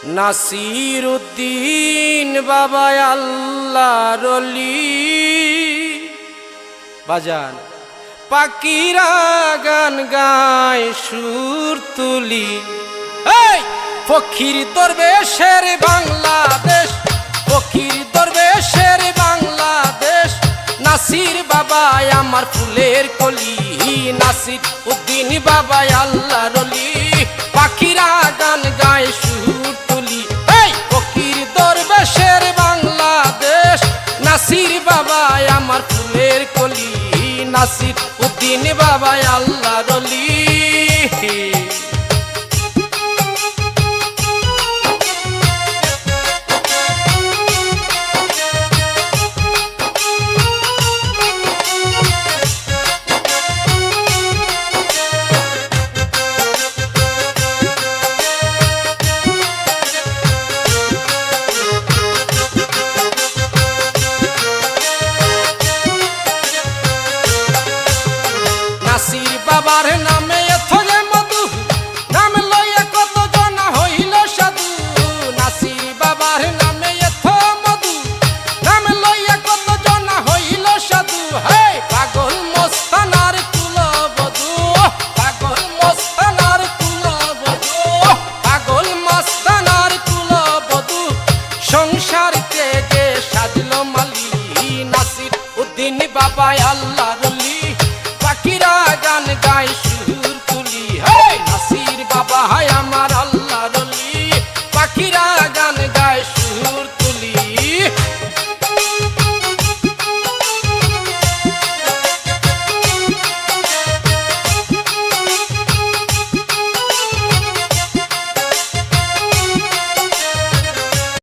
নাসির উদ্দিন বাবা আল্লাহর ওলি বাজান পাখিরা গান গায় সুর তুলি এই ফকির দরবেশের বাংলাদেশ ফকির দরবেশের বাংলাদেশ নাসির বাবা আমার ফুলের কলি নাসির উদ্দিন বাবা আল্লাহর ওলি পাখিরা গান গায় সুর তুলি এই ফকির দরবেশের বাংলাদেশ নাসির বাবা আমার ফুলের কলি নাসির উদ্দিন বাবা আল্লাহর ওলি